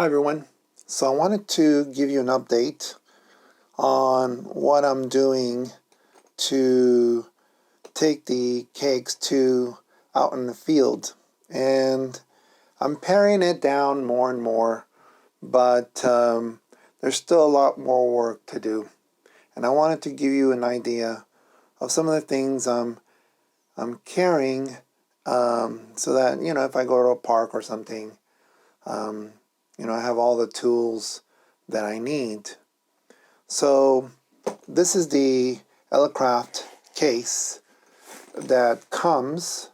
Hi everyone. So I wanted to give you an update on what I'm doing to take the KX2 out in the field. And I'm paring it down more and more, but there's still a lot more work to do. And I wanted to give you an idea of some of the things I'm carrying, so that, if I go to a park or something, I have all the tools that I need. So this is the Elecraft case that comes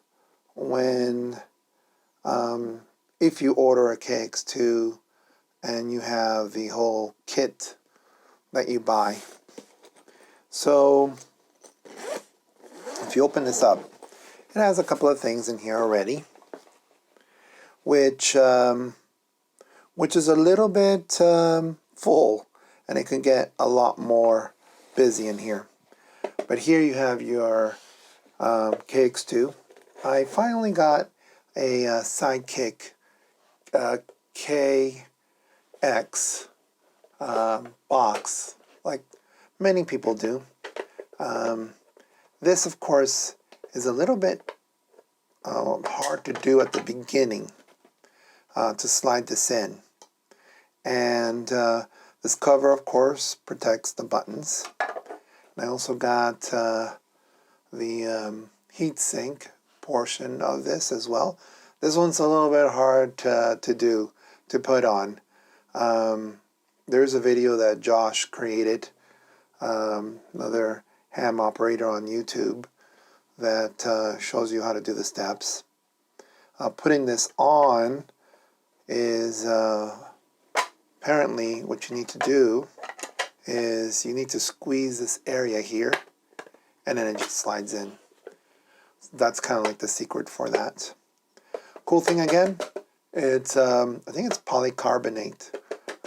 when, if you order a KX2 and you have the whole kit that you buy. So if you open this up, it has a couple of things in here already, which is a little bit full, and it can get a lot more busy in here. But here you have your KX2. I finally got a Sidekick KX box, like many people do. This, of course, is a little bit hard to do at the beginning, to slide this in. And this cover, of course, protects the buttons. And I also got the heatsink portion of this as well. This one's a little bit hard to put on. There's a video that Josh created, another ham operator on YouTube, that shows you how to do the steps. Putting this on is apparently what you need to do is you need to squeeze this area here, and then it just slides in. That's kind of like the secret for that. Cool thing again, it's I think it's polycarbonate,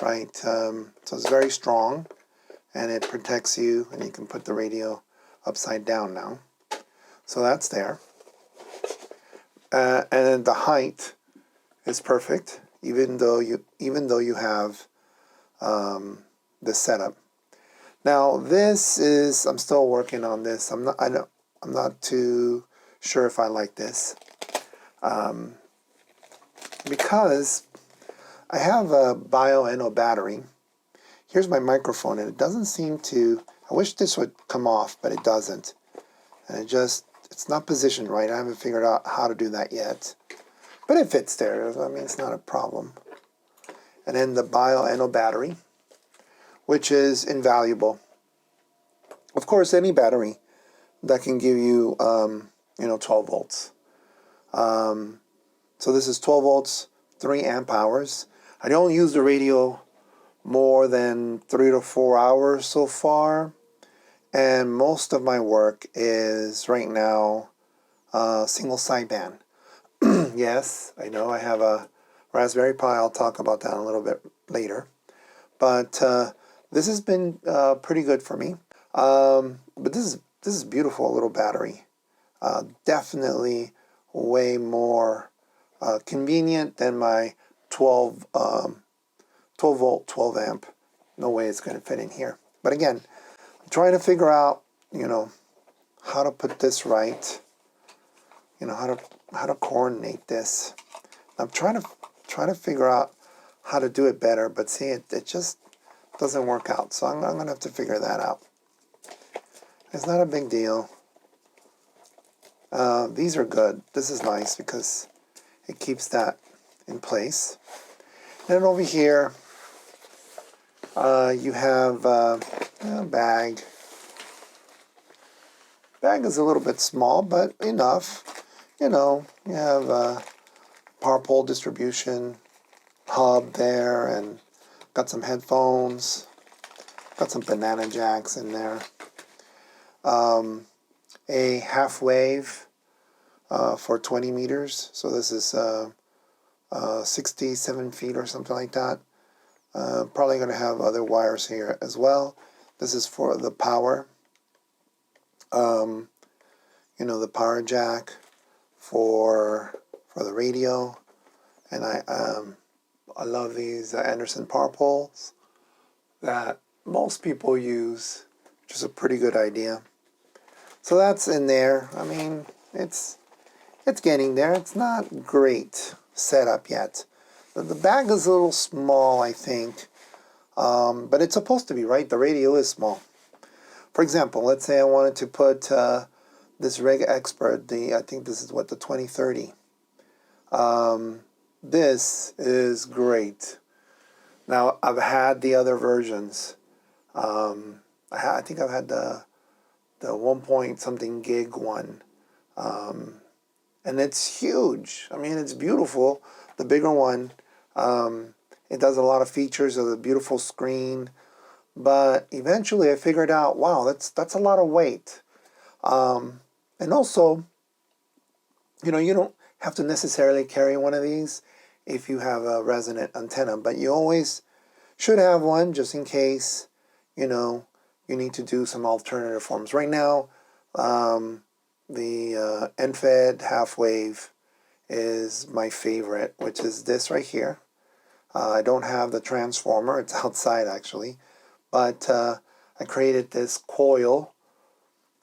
right? So it's very strong, and it protects you, and you can put the radio upside down now. So that's there. And then the height is perfect, even though you have the setup. Now this is, I'm still working on this. I'm not too sure if I like this, because I have a bio-NO battery. Here's my microphone, and it doesn't seem to. I wish this would come off, but it doesn't, and it's not positioned right. I haven't figured out how to do that yet, but it fits there. I mean, it's not a problem. And then the bio-NO battery, which is invaluable. Of course, any battery that can give you, 12 volts. So this is 12 volts, 3 amp hours. I don't use the radio more than 3 to 4 hours so far. And most of my work is right now single sideband. Yes, I know I have a Raspberry Pi. I'll talk about that a little bit later. But this has been pretty good for me. But this is beautiful little battery. Definitely way more convenient than my 12 volt, 12 amp. No way it's going to fit in here. But again, I'm trying to figure out, how to put this right. How to coordinate this. I'm trying to figure out how to do it better, but see, it just doesn't work out. So I'm going to have to figure that out. It's not a big deal. These are good. This is nice because it keeps that in place. And over here, you have a bag. Bag is a little bit small, but enough. You have a power pole distribution hub there, and got some headphones, got some banana jacks in there. A half wave for 20 meters. So this is 67 feet or something like that. Probably going to have other wires here as well. This is for the power. The power jack for the radio, and I love these Anderson power poles that most people use, which is a pretty good idea. So that's in there. I mean, it's getting there. It's not great setup yet. The bag is a little small, I think, but it's supposed to be, right? The radio is small. For example, let's say I wanted to put this Reg Expert, I think this is what, the 2030. This is great. Now, I've had the other versions. I think I've had the 1 point something gig one. And it's huge. I mean, it's beautiful. The bigger one, it does a lot of features of the beautiful screen. But eventually I figured out, wow, that's a lot of weight. And also, you don't have to necessarily carry one of these if you have a resonant antenna, but you always should have one just in case, you need to do some alternative forms. Right now, the end-fed half-wave is my favorite, which is this right here. I don't have the transformer. It's outside, actually. But I created this coil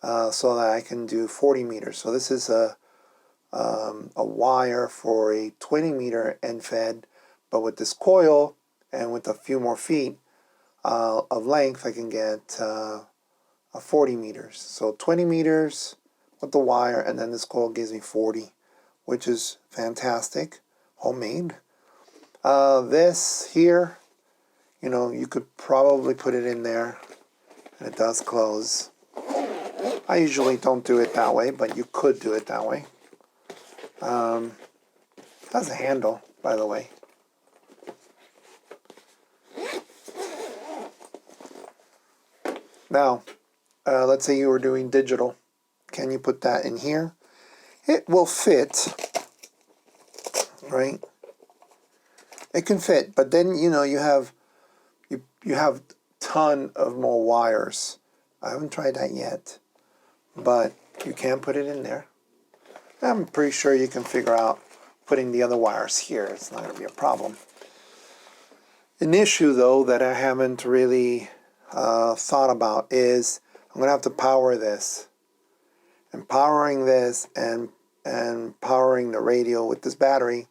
so that I can do 40 meters. So this is a wire for a 20-meter end-fed, but with this coil and with a few more feet of length, I can get 40 meters. So 20 meters with the wire, and then this coil gives me 40, which is fantastic, homemade. This here, you could probably put it in there, and it does close. I usually don't do it that way, but you could do it that way. It has a handle, by the way. Now, let's say you were doing digital. Can you put that in here? It will fit, right? It can fit, but then you have ton of more wires. I haven't tried that yet, but you can put it in there. I'm pretty sure you can figure out putting the other wires here. It's not going to be a problem. An issue, though, that I haven't really thought about is I'm going to have to power this. And powering this and powering the radio with this battery,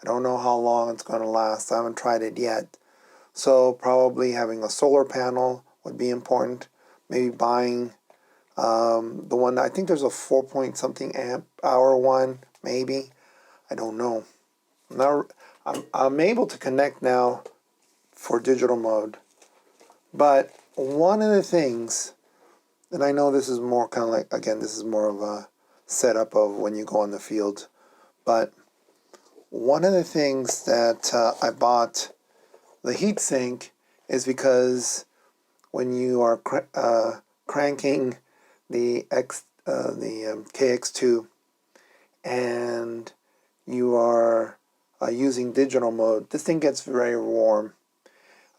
I don't know how long it's going to last. I haven't tried it yet. So probably having a solar panel would be important. Maybe buying the one, I think there's a 4 point something amp hour one, maybe. I don't know. Now I'm able to connect now for digital mode. But one of the things, and I know this is more kind of like, again, this is more of a setup of when you go on the field, but one of the things that I bought the heatsink is because when you are cranking the KX2 and you are using digital mode, this thing gets very warm.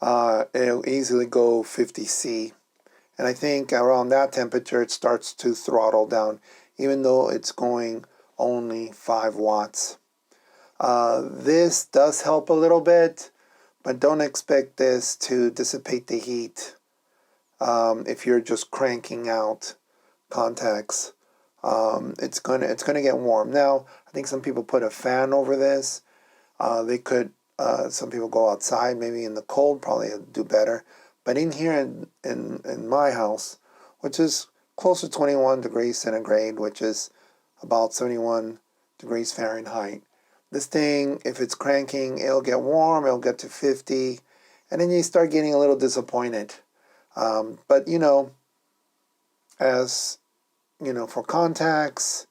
It'll easily go 50°C. And I think around that temperature it starts to throttle down, even though it's going only 5 watts. This does help a little bit, but don't expect this to dissipate the heat if you're just cranking out contacts. It's gonna get warm. Now, I think some people put a fan over this. They could. Some people go outside, maybe in the cold, probably do better. But in here in my house, which is close to 21 degrees centigrade, which is about 71 degrees Fahrenheit, this thing, if it's cranking, it'll get warm, it'll get to 50, and then you start getting a little disappointed. But as for contacts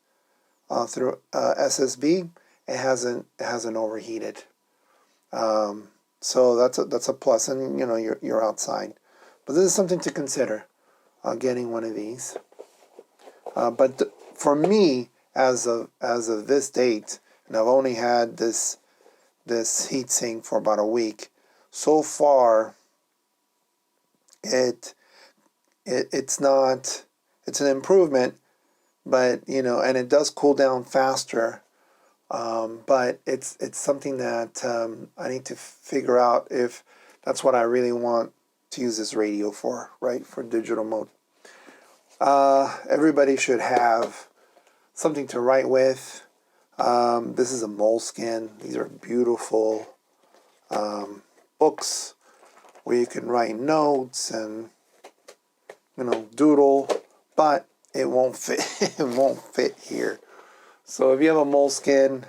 through SSB, it hasn't overheated. So that's a plus, and you're outside. But this is something to consider, getting one of these. But for me, as of this date, and I've only had this heatsink for about a week, so far it's an improvement, but and it does cool down faster But it's something that I need to figure out if that's what I really want to use this radio for, right? For digital mode. Everybody should have something to write with. This is a moleskin. These are beautiful books where you can write notes and doodle, but it won't fit. It won't fit here. So if you have a moleskin,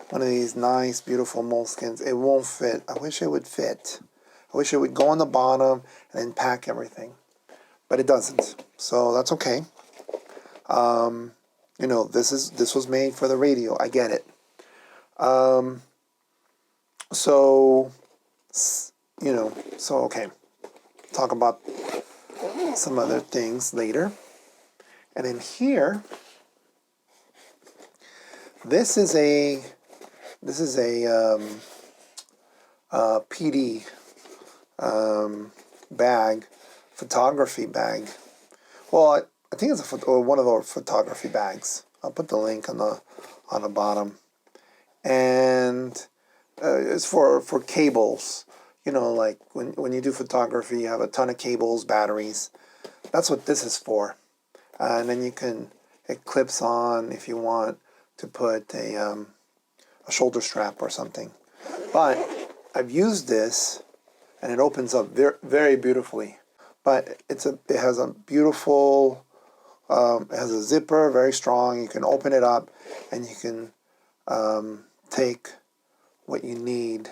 one of these nice, beautiful moleskins, it won't fit. I wish it would fit. I wish it would go on the bottom and then pack everything, but it doesn't. So that's okay. This was made for the radio. I get it. So okay. Talk about some other things later. And in here, this is a PD bag, photography bag. Well, I think it's one of those photography bags. I'll put the link on the bottom, and it's for cables. Like when you do photography, you have a ton of cables, batteries. That's what this is for. And then it clips on if you want to put a shoulder strap or something. But I've used this, and it opens up very, very beautifully. But it has a beautiful, it has a zipper, very strong. You can open it up, and you can take what you need.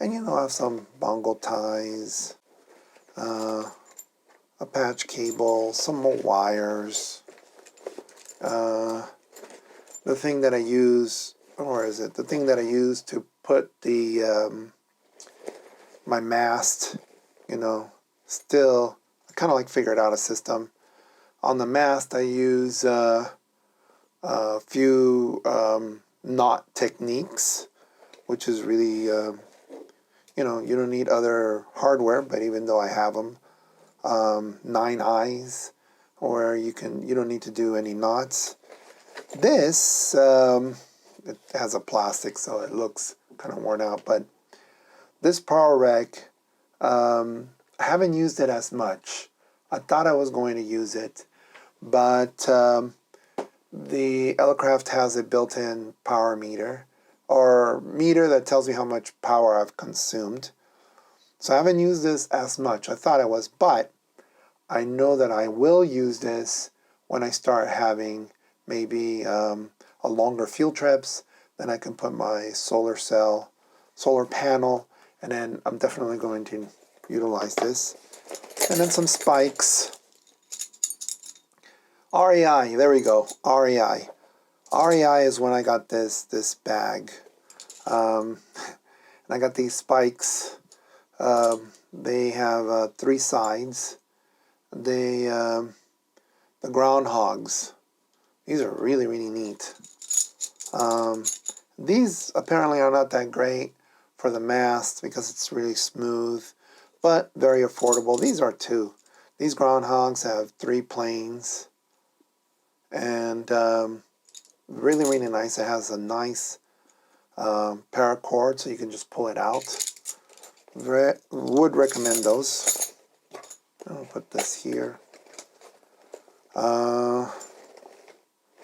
And have some bongo ties, a patch cable, some more wires. The thing that I use, the thing that I use to put the my mast, still, I kind of like figured out a system. On the mast, I use a few knot techniques, which is really, you don't need other hardware, but even though I have them, 9 eyes, or you don't need to do any knots. This, it has a plastic, so it looks kind of worn out, but this power rack, I haven't used it as much. I thought I was going to use it, but the Elecraft has a built-in power meter, or meter that tells me how much power I've consumed. So I haven't used this as much. I thought I was, but I know that I will use this when I start having maybe a longer field trips. Then I can put my solar panel, and then I'm definitely going to utilize this. And then some spikes. REI, there we go, REI. REI is when I got this bag. And I got these spikes. They have 3 sides. The groundhogs. These are really, really neat. These apparently are not that great for the mast because it's really smooth, but very affordable. These are 2. These groundhogs have 3 planes, and really, really nice. It has a nice paracord, so you can just pull it out. Would recommend those. I'll put this here.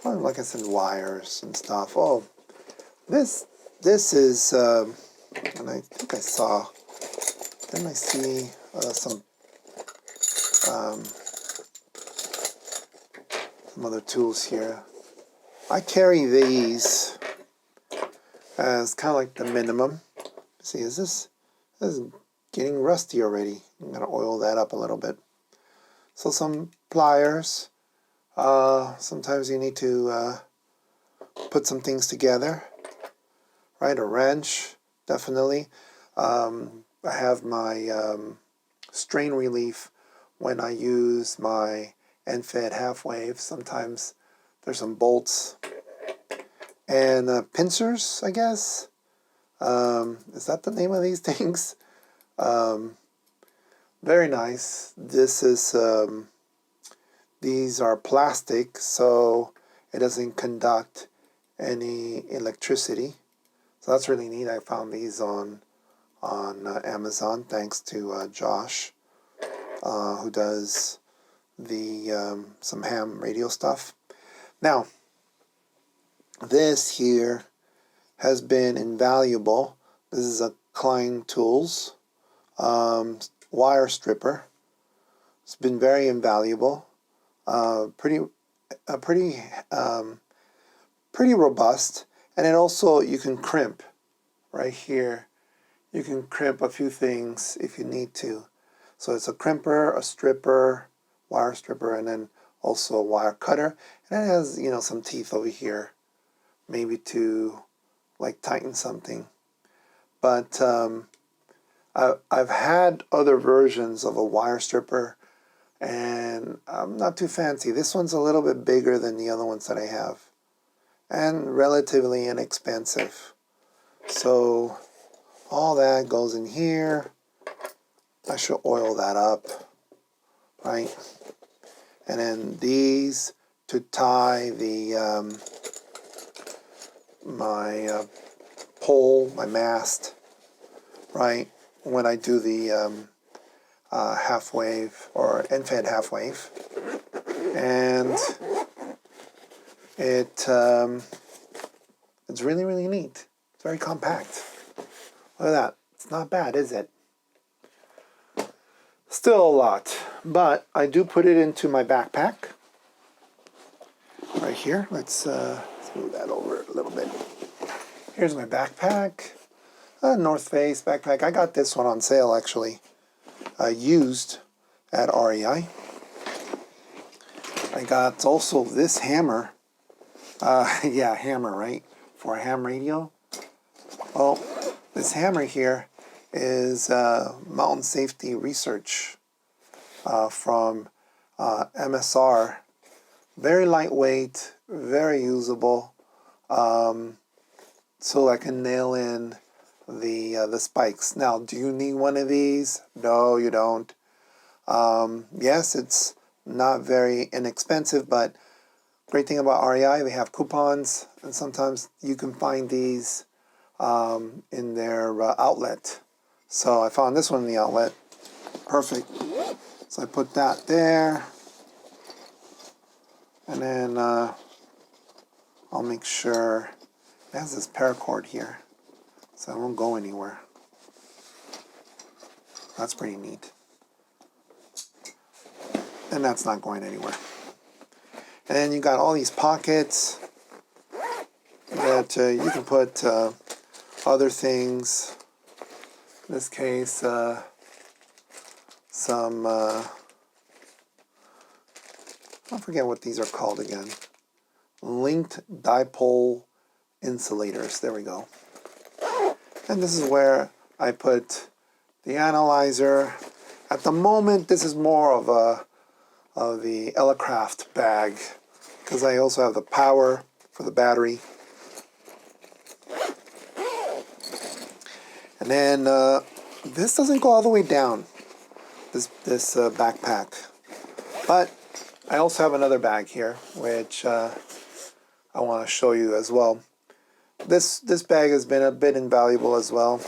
Like I said, wires and stuff. Oh, this is, and I think I saw. Didn't I see some other tools here? I carry these as kind of like the minimum. See, this is getting rusty already. I'm gonna oil that up a little bit. So some pliers. Sometimes you need to put some things together, right? A wrench, definitely. I have my strain relief when I use my end-fed half-wave. Sometimes there's some bolts and pincers, I guess. Is that the name of these things? Very nice. This is these are plastic, so it doesn't conduct any electricity. So that's really neat. I found these on Amazon, thanks to Josh, who does the some ham radio stuff. Now, this here has been invaluable. This is a Klein Tools wire stripper. It's been very invaluable. Pretty robust, and it also, you can crimp right here. You can crimp a few things if you need to. So it's a crimper, a stripper, wire stripper, and then also a wire cutter. And it has, you know, some teeth over here, maybe to like tighten something. But I've had other versions of a wire stripper, and I'm not too fancy. This one's a little bit bigger than the other ones that I have, and relatively inexpensive. So all that goes in here. I should oil that up, right? And then these to tie the my pole, my mast, right? When I do the half wave or end-fed half wave, and it's really neat. It's very compact. Look at that. It's not bad, is it? Still a lot, but I do put it into my backpack right here. Let's move that over a little bit. Here's my backpack, a North Face backpack. I got this one on sale, actually, used at REI. I got also this hammer. Yeah, hammer, right? For a ham radio. Well, this hammer here is Mountain Safety Research from MSR. Very lightweight, very usable. So I can nail in the spikes. Now, do you need one of these? No, you don't. Yes, it's not very inexpensive, but great thing about REI, they have coupons, and sometimes you can find these in their outlet. So I found this one in the outlet. Perfect. So I put that there, and then I'll make sure it has this paracord here, so it won't go anywhere. That's pretty neat. And that's not going anywhere. And then you got all these pockets that you can put other things. In this case, some, I forget what these are called again. Linked dipole insulators. There we go. And this is where I put the analyzer. At the moment, this is more of the Elecraft bag, because I also have the power for the battery. And then this doesn't go all the way down, this backpack. But I also have another bag here, which I want to show you as well. This bag has been a bit invaluable as well.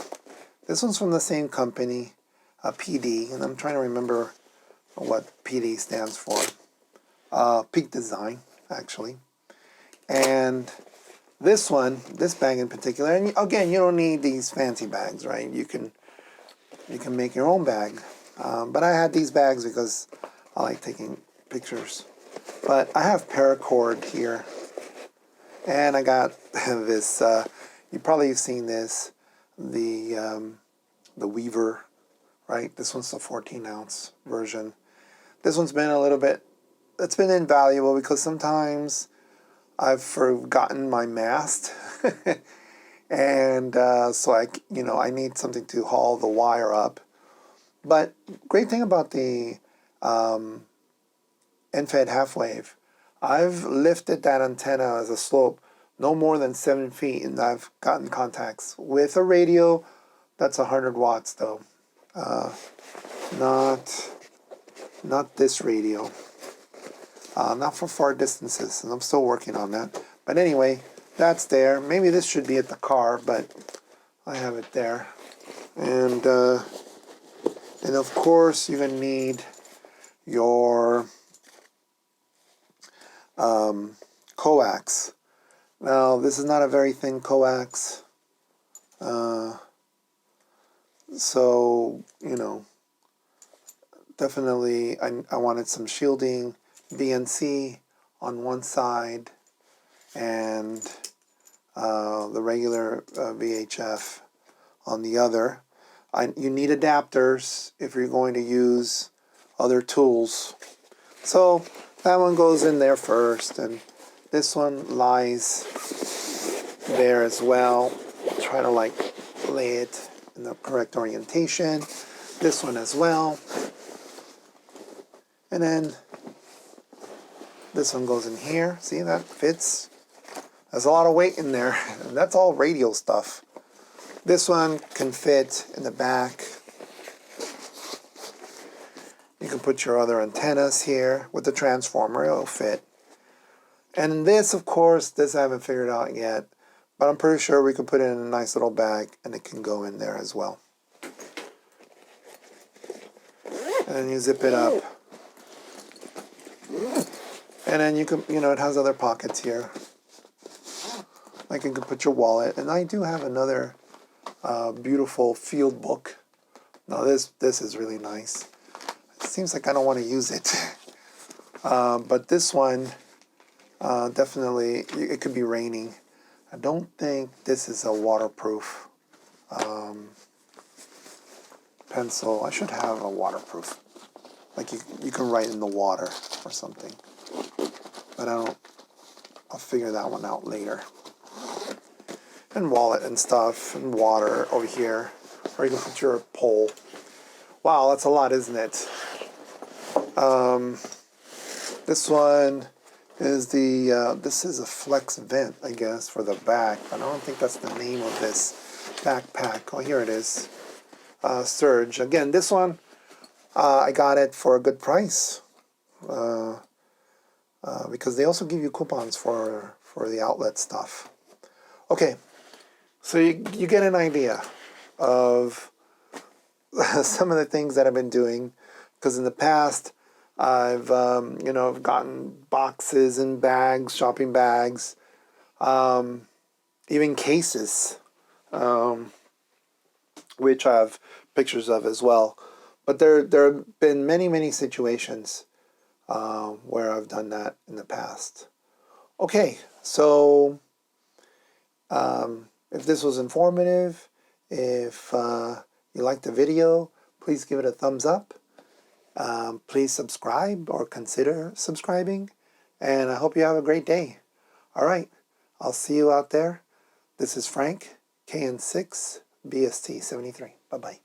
This one's from the same company, PD, and I'm trying to remember what PD stands for. Peak Design, actually. And this one, this bag in particular, and again, you don't need these fancy bags, right? You can make your own bag. But I had these bags because I like taking pictures. But I have paracord here, and I got this. You probably have seen this, the Weaver, right? This one's the 14-ounce version. This one's been a little bit. It's been invaluable because sometimes I've forgotten my mast, and so I need something to haul the wire up. But great thing about the end-fed half wave, I've lifted that antenna as a slope no more than 7 feet, and I've gotten contacts with a radio that's 100 watts though. Not this radio. Not for far distances, and I'm still working on that. But anyway, that's there. Maybe this should be at the car, but I have it there. And of course you're going to need your coax. Now this is not a very thin coax, so you know, definitely I wanted some shielding BNC on one side and the regular VHF on the other. You need adapters if you're going to use other tools. So that one goes in there first, and this one lies there as well. Try to like lay it in the correct orientation. This one as well. And then this one goes in here. See, that fits. There's a lot of weight in there. That's all radial stuff. This one can fit in the back. You can put your other antennas here with the transformer. It'll fit. And this, of course, this I haven't figured out yet. But I'm pretty sure we can put it in a nice little bag and it can go in there as well. And then you zip it up. And then you can, you know, it has other pockets here. Like you can put your wallet. And I do have another beautiful field book. Now this is really nice. It seems like I don't want to use it. But this one, definitely, it could be raining. I don't think this is a waterproof pencil. I should have a waterproof. Like you can write in the water or something. But I'll figure that one out later. And wallet and stuff, and water over here. Or you can put your pole. Wow, that's a lot, isn't it? This one is this is a flex vent, I guess, for the back. But I don't think that's the name of this backpack. Oh, here it is. Surge. Again, this one, I got it for a good price. Because they also give you coupons for the outlet stuff. Okay, so you get an idea of some of the things that I've been doing. Because in the past, I've you know, gotten boxes and bags, shopping bags, even cases, which I have pictures of as well. But there have been many situations where I've done that in the past. Okay, so if this was informative, if you liked the video, please give it a thumbs up. Please subscribe or consider subscribing. And I hope you have a great day. All right, I'll see you out there. This is Frank, KN6, BST 73. Bye-bye.